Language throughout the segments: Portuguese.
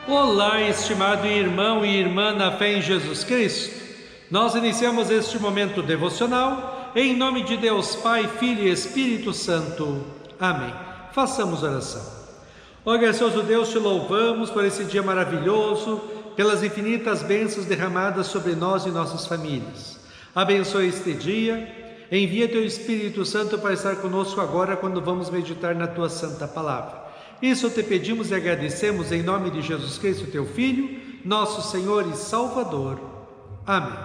Olá, estimado irmão e irmã na fé em Jesus Cristo. Nós iniciamos este momento devocional em nome de Deus Pai, Filho e Espírito Santo. Amém. Façamos oração. Ó gracioso Deus, te louvamos por esse dia maravilhoso, pelas infinitas bênçãos derramadas sobre nós e nossas famílias. Abençoe este dia, envia teu Espírito Santo para estar conosco agora quando vamos meditar na tua santa palavra. Isso te pedimos e agradecemos em nome de Jesus Cristo, teu Filho, nosso Senhor e Salvador. Amém.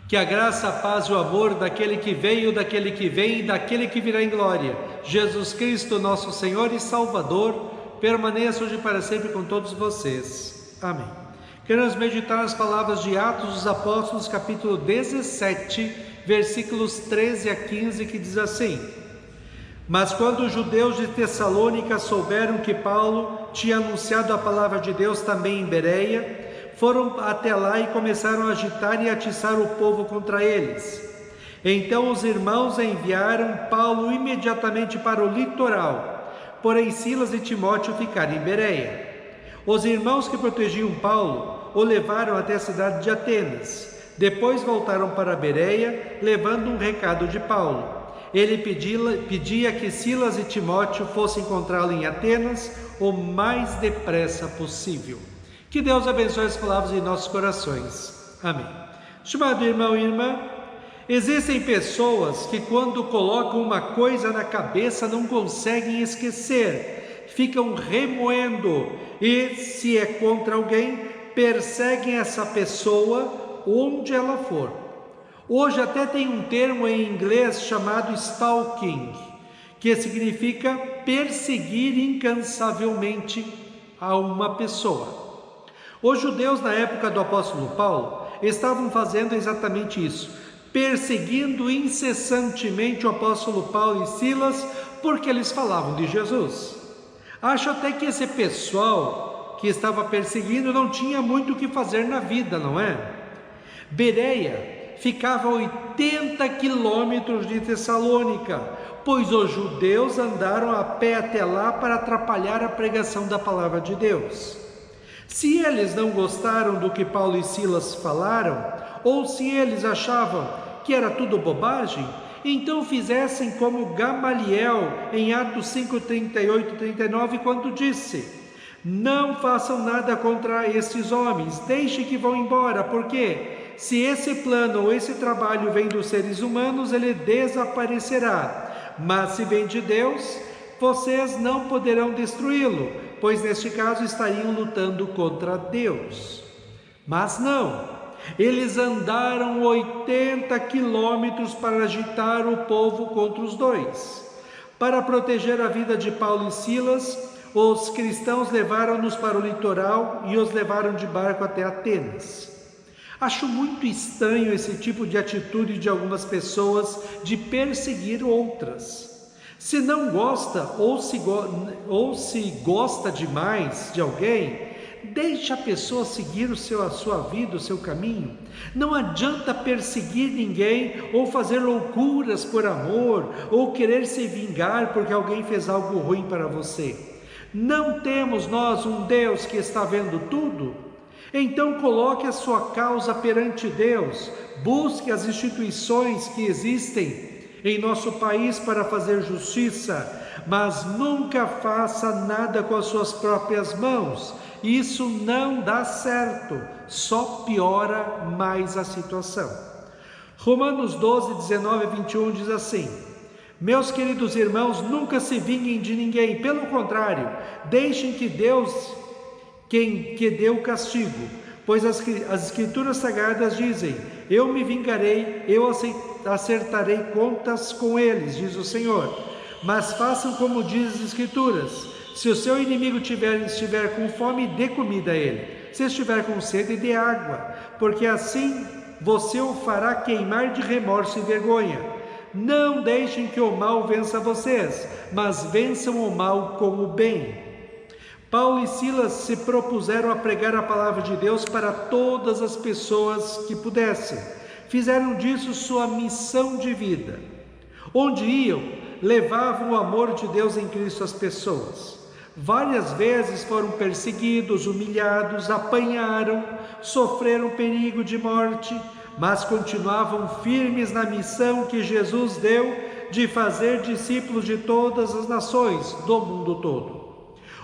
Que a graça, a paz e o amor daquele que veio, daquele que vem e daquele que virá em glória, Jesus Cristo, nosso Senhor e Salvador, permaneça hoje para sempre com todos vocês. Amém. Queremos meditar as palavras de Atos dos Apóstolos, capítulo 17, versículos 13 a 15, que diz assim: Mas quando os judeus de Tessalônica souberam que Paulo tinha anunciado a palavra de Deus também em Bereia, foram até lá e começaram a agitar e atiçar o povo contra eles. Então os irmãos enviaram Paulo imediatamente para o litoral, porém Silas e Timóteo ficaram em Bereia. Os irmãos que protegiam Paulo o levaram até a cidade de Atenas. Depois voltaram para Bereia, levando um recado de Paulo. Ele pedia que Silas e Timóteo fossem encontrá-lo em Atenas o mais depressa possível. Que Deus abençoe as palavras em nossos corações. Amém. Estimado irmão e irmã, existem pessoas que quando colocam uma coisa na cabeça não conseguem esquecer, ficam remoendo e, se é contra alguém, perseguem essa pessoa onde ela for. Hoje até tem um termo em inglês chamado stalking, que significa perseguir incansavelmente a uma pessoa. Os judeus na época do apóstolo Paulo estavam fazendo exatamente isso, perseguindo incessantemente o apóstolo Paulo e Silas, porque eles falavam de Jesus. Acho até que esse pessoal que estava perseguindo não tinha muito o que fazer na vida, não é? Bereia ficava a 80 quilômetros de Tessalônica, pois os judeus andaram a pé até lá para atrapalhar a pregação da palavra de Deus. Se eles não gostaram do que Paulo e Silas falaram, ou se eles achavam que era tudo bobagem, então fizessem como Gamaliel em Atos 5, 38 e 39, quando disse: Não façam nada contra estes homens, deixem que vão embora, porque se esse plano ou esse trabalho vem dos seres humanos, ele desaparecerá. Mas se vem de Deus, vocês não poderão destruí-lo, pois neste caso estariam lutando contra Deus. Mas não, eles andaram 80 quilômetros para agitar o povo contra os dois. Para proteger a vida de Paulo e Silas, os cristãos levaram-nos para o litoral e os levaram de barco até Atenas. Acho muito estranho esse tipo de atitude de algumas pessoas de perseguir outras. Se não gosta ou se gosta demais de alguém, deixe a pessoa seguir a sua vida, o seu caminho. Não adianta perseguir ninguém ou fazer loucuras por amor ou querer se vingar porque alguém fez algo ruim para você. Não temos nós um Deus que está vendo tudo? Então coloque a sua causa perante Deus, busque as instituições que existem em nosso país para fazer justiça, mas nunca faça nada com as suas próprias mãos. Isso não dá certo, só piora mais a situação. Romanos 12, 19 e 21 diz assim: Meus queridos irmãos, nunca se vinguem de ninguém, pelo contrário, deixem que Deus que deu o castigo, pois as escrituras sagradas dizem: eu me vingarei, eu acertarei contas com eles, diz o Senhor. Mas façam como diz as escrituras: se o seu inimigo estiver com fome, dê comida a ele, se estiver com sede, dê água, porque assim você o fará queimar de remorso e vergonha. Não deixem que o mal vença vocês, mas vençam o mal com o bem. Paulo e Silas se propuseram a pregar a palavra de Deus para todas as pessoas que pudessem. Fizeram disso sua missão de vida. Onde iam, levavam o amor de Deus em Cristo às pessoas. Várias vezes foram perseguidos, humilhados, apanharam, sofreram perigo de morte, mas continuavam firmes na missão que Jesus deu de fazer discípulos de todas as nações do mundo todo.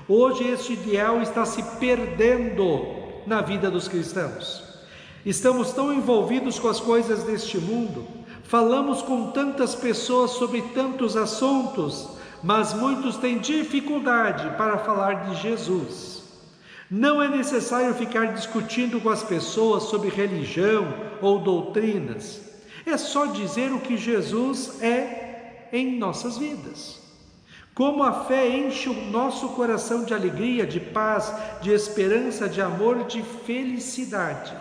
Hoje este ideal está se perdendo na vida dos cristãos. Estamos tão envolvidos com as coisas deste mundo, falamos com tantas pessoas sobre tantos assuntos, mas muitos têm dificuldade para falar de Jesus. Não é necessário ficar discutindo com as pessoas sobre religião ou doutrinas. É só dizer o que Jesus é em nossas vidas. Como a fé enche o nosso coração de alegria, de paz, de esperança, de amor, de felicidade.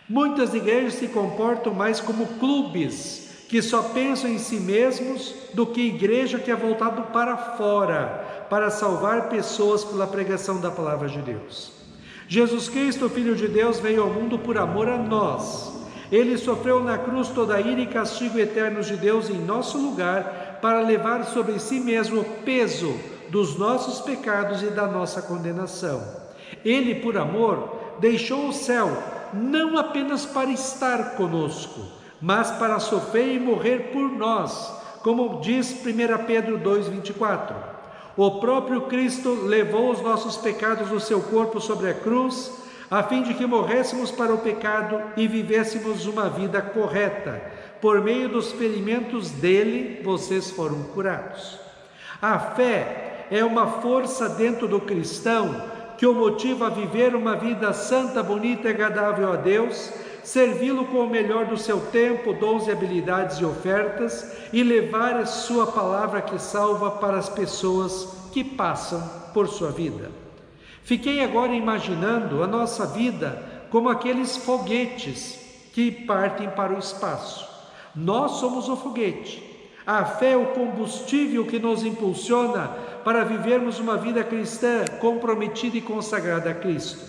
Muitas igrejas se comportam mais como clubes, que só pensam em si mesmos, do que igreja que é voltado para fora, para salvar pessoas pela pregação da palavra de Deus. Jesus Cristo, Filho de Deus, veio ao mundo por amor a nós. Ele sofreu na cruz toda a ira e castigo eternos de Deus em nosso lugar, para levar sobre si mesmo o peso dos nossos pecados e da nossa condenação. Ele, por amor, deixou o céu, não apenas para estar conosco, mas para sofrer e morrer por nós, como diz 1 Pedro 2,24. O próprio Cristo levou os nossos pecados no seu corpo sobre a cruz, a fim de que morrêssemos para o pecado e vivêssemos uma vida correta. Por meio dos ferimentos dele, vocês foram curados. A fé é uma força dentro do cristão que o motiva a viver uma vida santa, bonita e agradável a Deus, servi-lo com o melhor do seu tempo, dons e habilidades e ofertas, e levar a sua palavra que salva para as pessoas que passam por sua vida. Fiquei agora imaginando a nossa vida como aqueles foguetes que partem para o espaço. Nós somos o foguete. A fé é o combustível que nos impulsiona para vivermos uma vida cristã comprometida e consagrada a Cristo.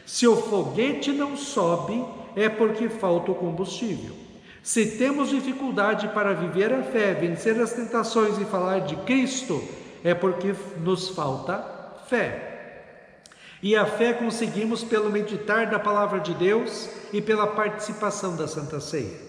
Se o foguete não sobe, é porque falta o combustível. Se temos dificuldade para viver a fé, vencer as tentações e falar de Cristo, é porque nos falta fé. E a fé conseguimos pelo meditar da palavra de Deus e pela participação da Santa Ceia.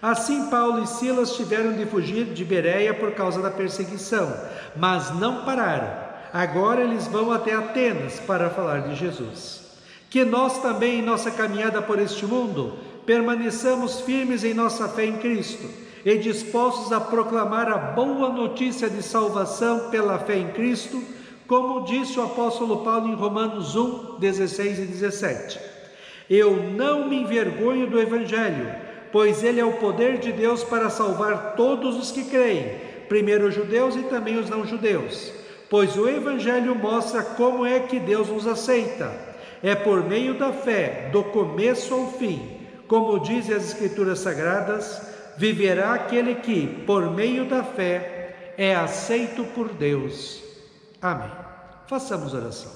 Assim, Paulo e Silas tiveram de fugir de Bereia por causa da perseguição, mas não pararam. Agora eles vão até Atenas para falar de Jesus. Que nós também, em nossa caminhada por este mundo, permaneçamos firmes em nossa fé em Cristo e dispostos a proclamar a boa notícia de salvação pela fé em Cristo, como disse o apóstolo Paulo em Romanos 1, 16 e 17. Eu não me envergonho do Evangelho, pois ele é o poder de Deus para salvar todos os que creem, primeiro os judeus e também os não-judeus, pois o Evangelho mostra como é que Deus nos aceita. É por meio da fé, do começo ao fim, como dizem as Escrituras Sagradas, viverá aquele que, por meio da fé, é aceito por Deus. Amém. Façamos oração.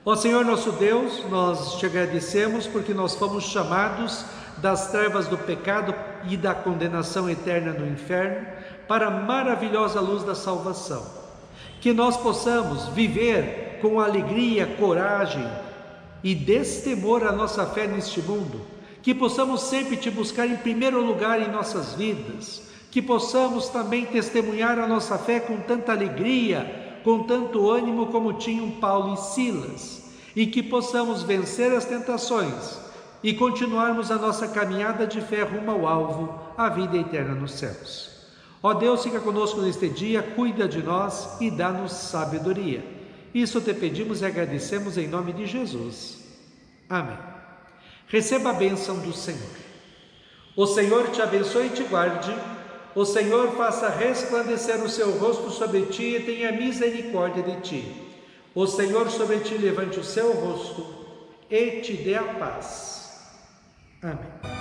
Ó Senhor nosso Deus, nós te agradecemos porque nós fomos chamados das trevas do pecado e da condenação eterna no inferno para a maravilhosa luz da salvação. Que nós possamos viver com alegria, coragem e destemor a nossa fé neste mundo, que possamos sempre te buscar em primeiro lugar em nossas vidas, que possamos também testemunhar a nossa fé com tanta alegria, com tanto ânimo como tinham Paulo e Silas, e que possamos vencer as tentações e continuarmos a nossa caminhada de fé rumo ao alvo, a vida eterna nos céus. Ó Deus, fica conosco neste dia, cuida de nós e dá-nos sabedoria. Isso te pedimos e agradecemos em nome de Jesus. Amém. Receba a bênção do Senhor. O Senhor te abençoe e te guarde. O Senhor faça resplandecer o seu rosto sobre ti e tenha misericórdia de ti. O Senhor sobre ti levante o seu rosto e te dê a paz. Amém.